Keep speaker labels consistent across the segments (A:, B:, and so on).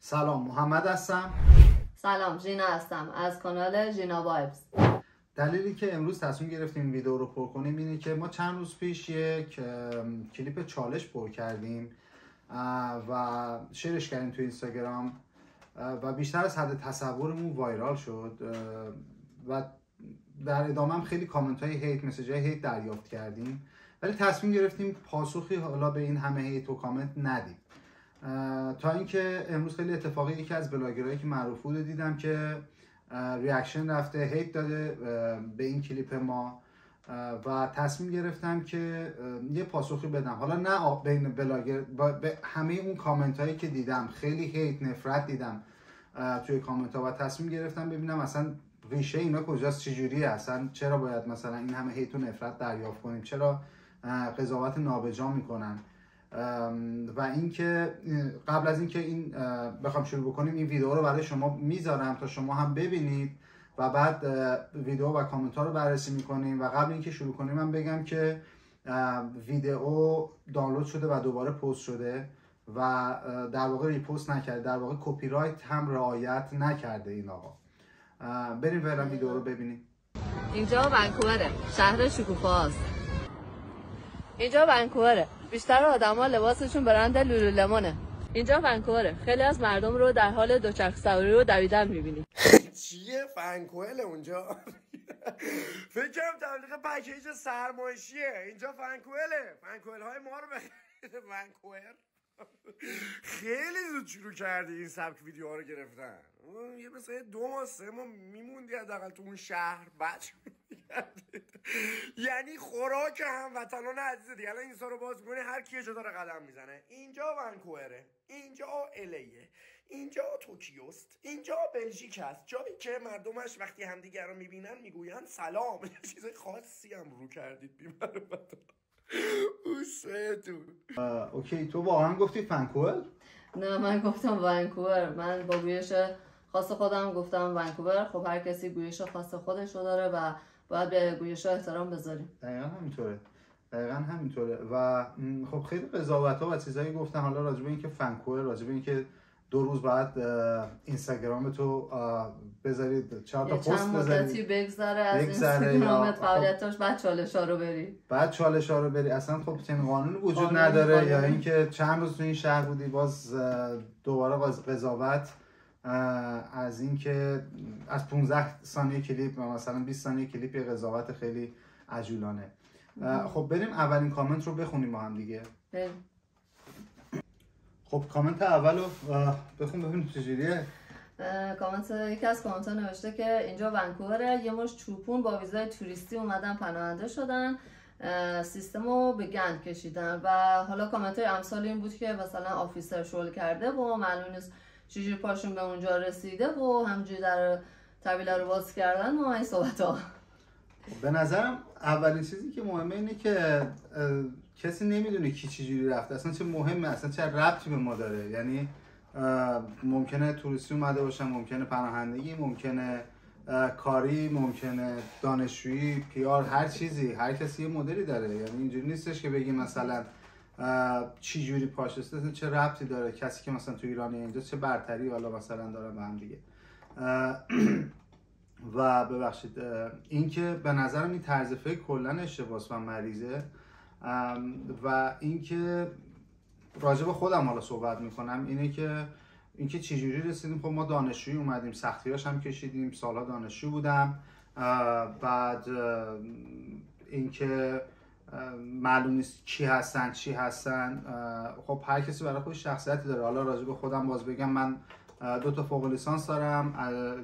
A: سلام، محمد هستم.
B: سلام، ژینا هستم از کانال ژینا وایبز.
A: دلیلی که امروز تصمیم گرفتیم این ویدیو رو پر کنیم اینه که ما چند روز پیش یک کلیپ چالش پر کردیم و شیرش کردیم تو اینستاگرام و بیشتر از حد تصورمون وایرال شد و در ادامه هم خیلی کامنت های هیت، مسیج های هیت دریافت کردیم، ولی تصمیم گرفتیم پاسخی حالا به این همه هیت و کامنت ندیم تا اینکه امروز خیلی اتفاقی یکی از بلاگرایی که معروف بود دیدم که ریاکشن رفته، هیت داده به این کلیپ ما و تصمیم گرفتم که یه پاسخی بدم. حالا نه بین بلاگر، به همه اون کامنت هایی که دیدم خیلی هیت، نفرت دیدم توی کامنت ها و تصمیم گرفتم ببینم اصلا ریشه اینا کجاست، چجوریه، اصلا چرا باید مثلا این همه هیت و نفرت دریافت کنیم، چرا قضاوت نابجا میکنن. و اینکه قبل از اینکه این بخوام شروع بکنیم این ویدیو رو برای شما میذارم تا شما هم ببینید و بعد ویدیو و کامنت ها رو بررسی میکنیم. و قبل اینکه شروع کنیم من بگم که ویدیو دانلود شده و دوباره پست شده و در واقع ریپوست نکرده، در واقع کپی رایت هم رعایت نکرده این آقا. بریم فعلا ویدیو رو ببینیم.
B: اینجا ونکووره، شهر شکوفاست. اینجا ونکووره، بیشتر آدما لباسشون برند لولولمونه. اینجا ونکووره، خیلی از مردم رو در حال دوچرخه سواری و دویدن می‌بینی.
C: چیه ونکوور اونجا؟ فکرم تبلیغ پکیج سرمایشیه. اینجا ونکوورهای ما رو بخرید. ونکوور خیلی زود شروع کردی این سبک ویدیوها رو گرفتن. یه مثلا 2 ماه 3 ماه میموندی حداقل تو اون شهر بعد یعنی خوراک هموطنان عزیز دیگه. الان اینستا رو باز می‌کنی هر کی یه جا داره قدم میزنه. اینجا ونکووره، اینجا الیه، اینجا توکیوست، اینجا بلژیک است، جایی که مردمش وقتی همدیگر رو میبینن میگوین سلام. یه چیز خاصی هم رو کردید بی‌معرفت.
A: اوکی، تو واقعا گفتی ونکوور؟
B: نه، من گفتم ونکوور. من با گویش خاص خودم گفتم ونکوور. خب هر کسی گویش خاص خودش رو داره و باید به گویش احترام بذاریم.
A: دقیقا همینطوره و خب خیلی قضاوت‌ها و چیزایی گفتن حالا راجع به اینکه ونکوور، راجع به اینکه 2 روز بعد اینستاگرام تو بذارید 4 تا پست بذارید،
B: مدتی بگذره از اینستاگرامت فعالیتاش، بعد چالش‌ها رو بری. اصلا خب چنین قانون وجود نداره. یا اینکه چند روز تو این شهر بودی باز دوباره قضاوت از اینکه از 15 ثانیه کلیپ مثلا 20 ثانیه کلیپ یه قضاوت خیلی عجولانه. خب بریم اولین کامنت رو بخونیم با هم دیگه. خب کامنت اول رو بخون ببینیم چجوریه. یکی از کامنت ها نوشته که اینجا ونکووره، یه مش چوپون با ویزای توریستی اومدن پناهنده شدن، سیستم رو به گند کشیدن. و حالا کامنت های امثال این بود که مثلا آفیسر شل کرده و معلوم نیست چجوری پاشون به اونجا رسیده و همجوری در طویله رو باز کردن و این صحبت ها.
A: به نظرم اولین چیزی که مهمه اینه که کسی نمیدونه کی چجوری رفته، اصلا چه مهمه، اصلا چه ربطی به ما داره. یعنی ممکنه توریستی اومده باشن، ممکنه پناهندگی، ممکنه کاری، ممکنه دانشجویی، پیار، هر چیزی، هر کسی یه مدلی داره. یعنی اینجوری نیستش که بگیم مثلا چی جوری پاشسته چه ربطی داره، کسی که مثلا تو ایرانه اینجا چه برتری والا مثلا دارن به هم دیگه. و ببخشید اینکه به نظرم این طرز فکر کلا اشتباهه و مریضه. و اینکه راجع به خودم حالا صحبت میکنم اینکه چجوری رسیدیم. خب ما دانشجویی اومدیم، سختیاش هم کشیدیم، سالها دانشجو بودم. بعد اینکه معلوم نیست کی هستن چی هستن. خب هر کسی برای خودش شخصیتی داره. حالا راجع به خودم باز بگم، من 2 تا فوق لیسانس دارم.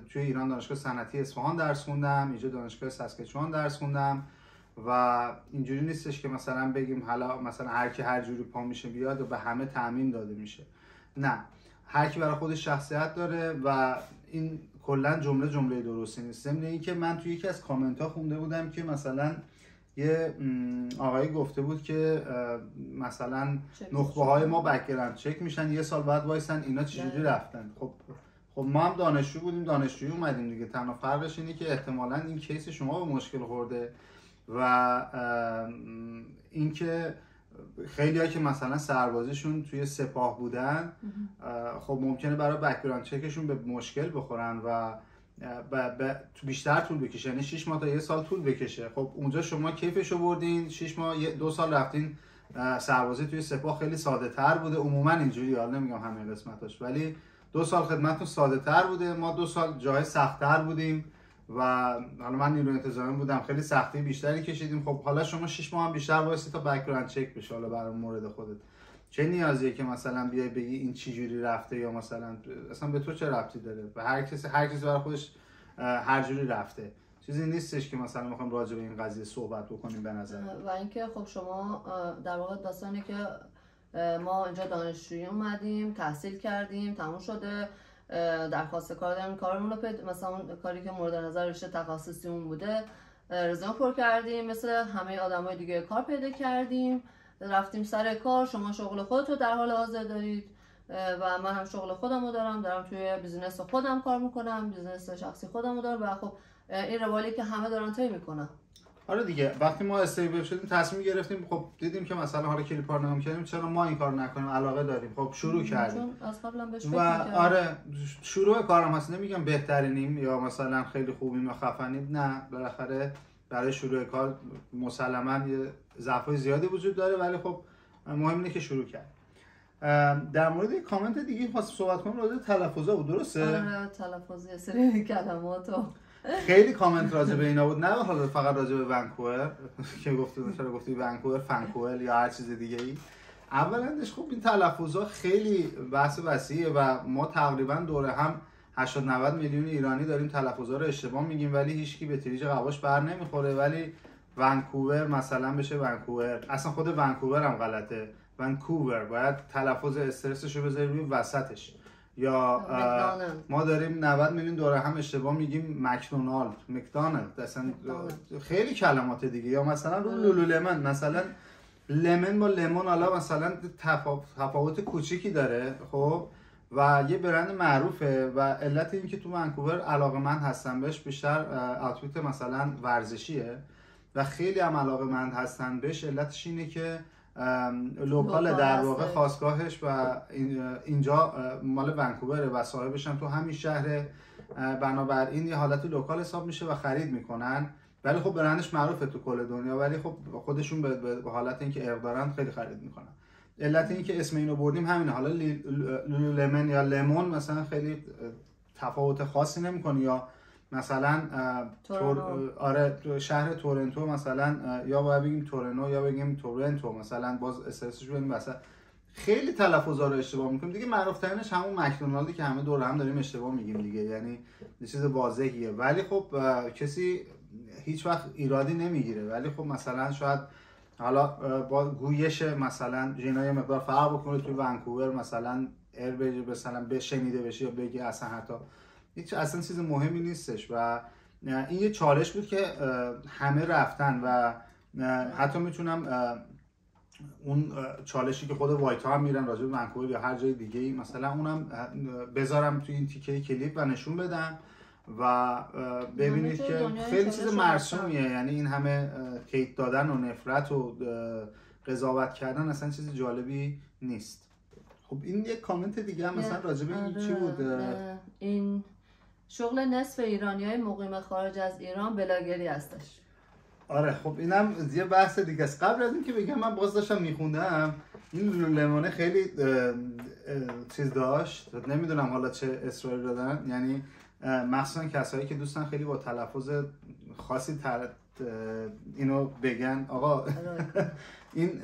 A: توی ایران دانشگاه صنعتی اصفهان درس خوندم، اینجا دانشگاه ساسکاچوان درس خوندم. و اینجوری نیستش که مثلا بگیم حالا مثلا هر کی هر جوری پا میشه بیاد و به همه تامین داده میشه. نه، هر کی برای خودش شخصیت داره و این کلا جمله درستی نیست. ضمن اینکه من توی یکی از کامنت ها خونده بودم که مثلا یه آقایی گفته بود که مثلا نخبه های ما بک‌گراند چک میشن، 1 سال بعد وایسن اینا چجوری رفتن. خب ما هم دانشجو بودیم، دانشجویی اومدیم دیگه. تنها فرقش اینه که احتمالاً این کیس شما به مشکل خورده و اینکه خیلی ها که مثلا سربازیشون توی سپاه بودن خب ممکنه برای بک‌گراند چکشون به مشکل بخورن و بیشتر طول بکشه، یعنی 6 ماه تا 1 سال طول بکشه. خب اونجا شما کیفشو بردین، 6 ماه 2 سال رفتین سربازی توی سپاه خیلی ساده تر بوده عموما اینجوری، حالا نمیگم همه قسمتاش، ولی 2 سال خدمتتون ساده تر بوده. ما 2 سال جای سخت تر بودیم و حالا من نیروی انتظامی بودم، خیلی سختی بیشتری کشیدیم. خب حالا شما 6 ماه هم بیشتر وایسی تا بک‌گراند چک بشه. حالا برای مورد خودت چه نیازیه که مثلا بیای بگی این چی جوری رفته، یا مثلا اصلا به تو چه ربطی داره؟ و هر کسی برای خودش هر جوری رفته. چیزی نیستش که مثلا میخوام راجع به این قضیه صحبت بکنیم به نظر.
B: و اینکه خب شما در واقع داستانی که ما اینجا دانشجویی اومدیم، تحصیل کردیم، تموم شده، درخواست کار داریم، کارمون رو مثلا اون کاری که مورد نظر رشته تخصصیمون بوده رزومه پر کردیم، مثل همه آدمای دیگه کار پیدا کردیم، رفتیم سر کار. شما شغل خودتو در حال حاضر دارید و من هم شغل خودمو دارم توی بیزینس خودم کار میکنم، بیزینس شخصی خودمو دارم و خب این روالی که همه دارن طی میکنن.
A: آره دیگه، وقتی ما استیبل شدیم تصمیم گرفتیم، خب دیدیم که مثلا حالا کلیپ رو نگاه کردیم، چرا ما این کارو نکنیم، علاقه داریم، خب شروع کردیم.
B: چون از قبلا بهش
A: و آره شروع کارم هست، نمیگم بهترینیم یا مثلا خیلی خوبیم یا خفنیم، نه، بالاخره برای شروع کار مسلما یه ضعفای زیادی وجود داره، ولی خب مهم اینه که شروع کرد. در مورد کامنت دیگه خواستم صحبت کنم راجع به تلفظا بود، درسته؟
B: آره تلفظ سری کلماتو
A: خیلی کامنت راجع به اینا بود، نه حالا فقط راجع به ونکوور که گفتی ونکوور، فنکوئل یا هر چیز دیگه ای. اولندش خب این تلفظا خیلی بحث وسیعه و ما تقریبا دوره هم 80-90 میلیون ایرانی داریم تلفظا رو اشتباه میگیم، ولی هیچکی به تریج قواش بر نمیخوره. ولی ونکوور مثلا بشه ونکوور، اصلا خود ونکوور هم غلطه، ونکوور باید تلفظ استرسش رو بذاری روی وسطش. یا ما داریم 90 میلیون دوره هم اشتباه میگیم مکدونالد، اصلا خیلی کلمات دیگه. یا مثلا رو لولولمن، مثلا لمن با لیمون حالا مثلا تفاوت کوچیکی داره خب، و یه برند معروفه و علت این که تو ونکوور علاقه‌مند هستن بهش بیشتر آوتفیت مثلا ورزشیه و خیلی هم علاقه‌مند هستن بهش، علتش اینه که لوکال در واقع خاصگاهش و اینجا مال ونکووره و صاحبش هم تو همین شهره، بنابراین یه حالت لوکال حساب میشه و خرید میکنن. ولی خب برندش معروفه تو کل دنیا، ولی خب خودشون به حالت اینکه ارق دارن خیلی خرید میکنن. علت این که اسم اینو بردیم همینه. حالا لولولمن یا لیمون مثلا خیلی تفاوت خاصی نمیکنه، یا مثلا آره شهر تورنتو مثلا یا باید بگیم تورنو یا بگیم تورنتو، مثلا باز استرسش ببینیم واسه خیلی تلفظا رو اشتباه میکنیم دیگه. معروف ترینش همون مکدونالدی که همه دور هم داریم اشتباه میگیم دیگه، یعنی یه چیز واضحیه. ولی خب کسی هیچ وقت ایرادی نمیگیره، ولی خب مثلا شاید حالا با گویش مثلا جنای مقدار فرق بکنه، توی ونکوور مثلا مثلا بشنیده بشه یا بگی اصلا حتی هیچ اصلا چیز مهمی نیستش. و این یه چالش بود که همه رفتن و حتی میتونم اون چالشی که خود وایت ها هم میرن راجع به ونکوور یا هر جای دیگه ای مثلا اونم بذارم توی این تیکه کلیپ و نشون بدم و ببینید که خیلی چیز مرسومیه. یعنی این همه تیت دادن و نفرت و قضاوت کردن اصلا چیز جالبی نیست. خب این یک کامنت دیگه هم مثلا راجع به این چی بود؟
B: این شغل نصف ایرانیای مقیم خارج از ایران بلاگری هستش.
A: آره خب اینم یه بحث دیگه است. قبل از اینکه بگم من باز داشتم میخوندم این لولولمن خیلی چیز داشت، نمیدونم حالا چه اصراری دادن، یعنی مخصوصا کسایی که دوستان خیلی با تلفظ خاصی اینو بگن آقا این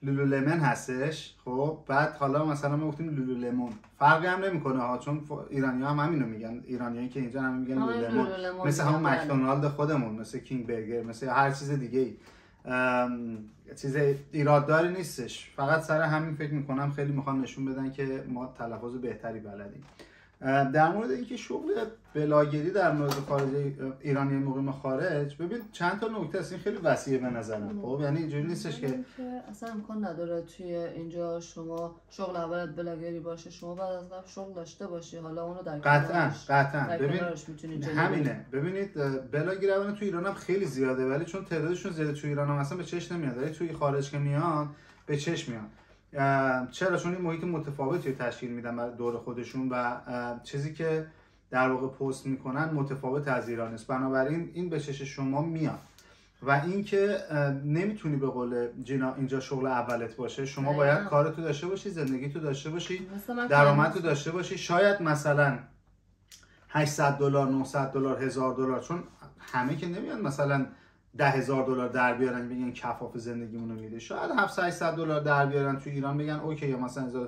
A: لولولمن هستش. خب بعد حالا مثلا ما گفتیم لولولمون، فرقی هم نمیکنه ها، چون ایرانی‌ها هم همینو میگن، ایرانیایی که اینجا هم میگن لولولمون، مثل همون مکدونالد خودمون، مثل کینگ برگر، مثل هر چیز دیگه چیز ایرادداری نیستش. فقط سر همین فکر میکنم خیلی میخوان نشون بدن که ما تلفظ بهتری بلدیم. در مورد اینکه شغل بلاگری در مورد خارج ایرانی مقیم خارج، ببین چند تا نکته است، این خیلی وسیعه به نظرم. خب یعنی اینجوری نیستش که
B: اصلا امکان نداره توی اینجا شما شغل اولت بلاگری باشه، شما بعد از قبل شغل داشته باشی، حالا اونو در
A: قطعا ببین همینه. ببینید بلاگر اول تو ایران هم خیلی زیاده، ولی چون تعدادشون زیاده تو ایران هم اصلا به چشم نمیاد، ولی توی خارج که میان به چشم میان. چرا؟ چون این محیط متفاوتی تشکیل میدن برای دور خودشون و چیزی که در واقع پست میکنن متفاوت از ایران است، بنابراین این به چشم شما میاد و اینکه نمیتونی به قول جینا اینجا شغل اولت باشه، شما باید کارتو داشته باشی، زندگیتو داشته باشی، درآمدتو داشته باشی. شاید مثلا $800 $900 $1000، چون همه که نمیان مثلا $10,000 در بیارن بگن کفاف زندگیمونو میده، شاید $700-800 در بیارن تو ایران بگن اوکی، یا مثلا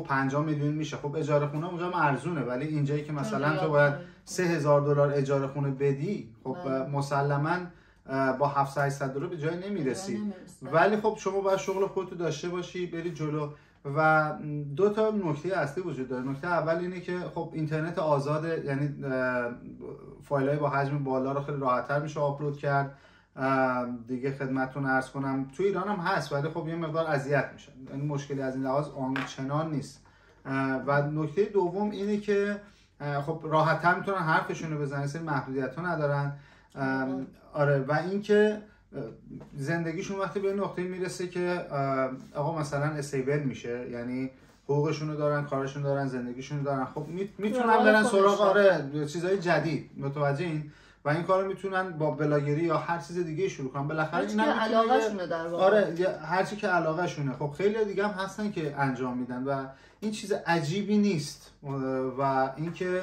A: 50 میلیون میشه. خب اجاره خونه اونجا ارزونه، ولی اینجایی که مثلا تو باید $3000 اجاره خونه بدی، خب مسلماً با $700-800 به جای نمیرسی. ولی خب شما باید شغل خودتو داشته باشی، بری جلو. و دو تا نکته اصلی وجود داره. نکته اول اینه که خب اینترنت آزاده، یعنی فایل‌های با حجم بالا رو خیلی راحت‌تر میشه آپلود کرد. دیگه خدمتتون عرض کنم تو ایران هم هست، ولی خب یه مقدار اذیت میشن، یعنی مشکلی از این لحاظ آنچنان نیست. و نکته دوم اینه که خب راحت‌تر میتونن حرفشون رو بزنن، سری محدودیت‌ها ندارن. آره، و اینکه زندگیشون وقتی به نقطه میرسه که آقا مثلا استیبل میشه، یعنی حقوقشون رو دارن، کارشون دارن، زندگیشون رو دارن، خب میتونن برن سراغ چیزای جدید، متوجه این؟ و این کارو میتونن با بلاگری یا هر چیز دیگه شروع کنن. بالاخره اینا
B: علاقه‌شونه در واقع.
A: آره، هر چی که علاقه شونه. خب خیلی دیگه هم هستن که انجام میدن و این چیز عجیبی نیست. و اینکه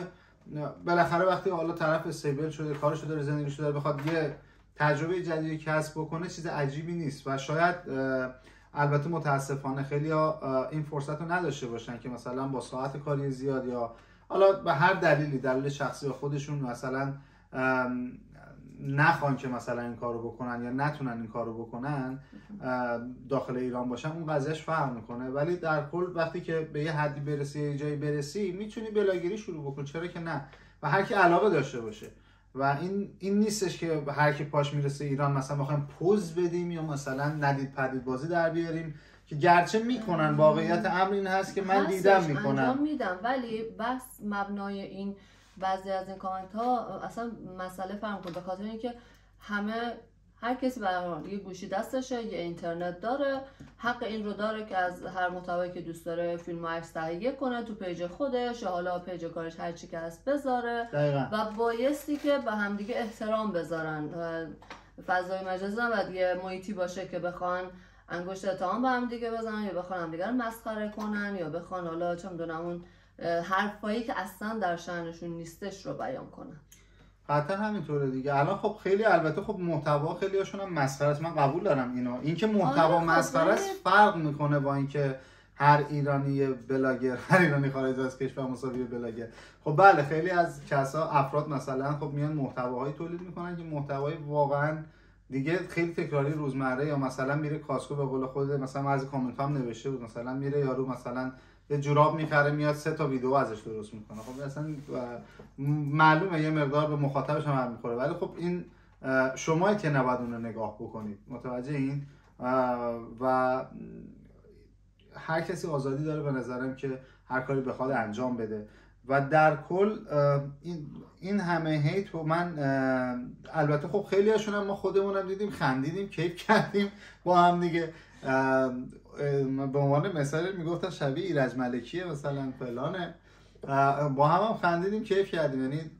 A: بالاخره وقتی حالا طرف استیبل شده، کارشو داره، زندگیشو داره، بخواد یه تجربه جدیدی کسب بکنه، چیز عجیبی نیست. و شاید البته متاسفانه خیلی‌ها این فرصت رو نداشته باشن که مثلا با ساعت کاری زیاد یا حالا به هر دلیلی، دلیل شخصی خودشون، مثلا نخوان که مثلا این کارو بکنن یا نتونن این کارو بکنن داخل ایران باشن، اون قضیهش فرق میکنه. ولی در کل وقتی که به یه حدی برسی، یه جایی برسی، میتونی بلاگری شروع بکن، چرا که نه؟ و هر کی علاقه داشته باشه. و این نیستش که هر کی پاش میرسه ایران مثلا بخوایم پوز بدیم یا مثلا ندید پدید بازی در بیاریم، که گرچه میکنن، واقعیت امر این هست که من دیدم میکنن،
B: انجام میدم، ولی بس مبنای این بعضی از این کامنت ها اصلا مسئله فهم کنه، به خاطر اینکه هر کسی به هر حال یه گوشی دستشه، یه اینترنت داره، حق این رو داره که از هر محتوایی که دوست داره فیلم و عکس تهیه کنه تو پیج خودش یا حالا پیج کارش، هر چی که هست بذاره.
A: دقیقا.
B: و بایستی که به همدیگه احترام بذارن. فضای مجازی و دیگه محیطی باشه که بخوان انگشت اتهام به همدیگه بزنن یا بخوان همدیگه رو مسخره کنن یا بخوان حالا چه میدونم اون حرفایی که اصلا در شأنشون نیستش رو بیان کنن.
A: قطعا همینطوره دیگه. الان خب خیلی، البته خب محتوا خیلی هاشون هم مسخره است، من قبول دارم اینو. اینکه محتوا مسخره است فرق میکنه با اینکه هر ایرانی بلاگر، هر ایرانی خارج از کشور مساوی بلاگر. خب بله، خیلی از افراد مثلا خب میان محتواهایی تولید میکنن که محتوای واقعا دیگه خیلی تکراری روزمره، یا مثلا میره کاسکو، به قول خود مثلا از کامنت هم نوشته بود، مثلا میره یارو مثلا یه جوراب میخره میاد 3 تا ویدیو ازش درست میکنه. خب اصلا معلومه یه مقدار به مخاطبش هم میخوره، ولی خب این شمایی که نباید اون رو نگاه بکنید، متوجه این؟ و هر کسی آزادی داره به نظرم که هر کاری بخواد انجام بده. و در کل این همه هیت و من البته خب خیلی هاشون هم ما خودمونم دیدیم، خندیدیم، کیف کردیم با هم دیگه. به عنوان مثال میگفتن شبیه ایرج ملکیه مثلا فلانه، با هم خندیدیم، کیف کردیم، یعنی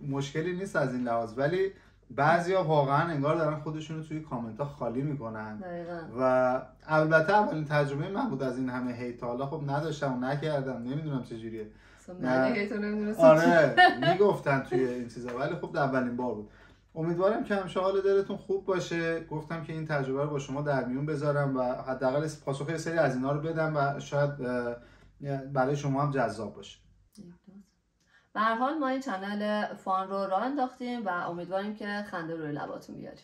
A: مشکلی نیست از این لحاظ. ولی بعضیا واقعا انگار دارن خودشونو توی کامنت ها خالی میکنن. و البته اولین تجربه من بود از این همه هیت، حالا خب نداشتم و نکردم، نمیدونم چجوریه. آره میگفتن توی این چیزا، ولی خب اولین بار بود. امیدوارم که همیشه حال دلتون خوب باشه. گفتم که این تجربه رو با شما در میون بذارم و حداقل پاسخ یه سری از اینا رو بدم و شاید برای شما هم جذاب باشه.
B: به هر حال ما این چنل فان رو راه انداختیم و امیدواریم که خنده روی لباتون بیاریم.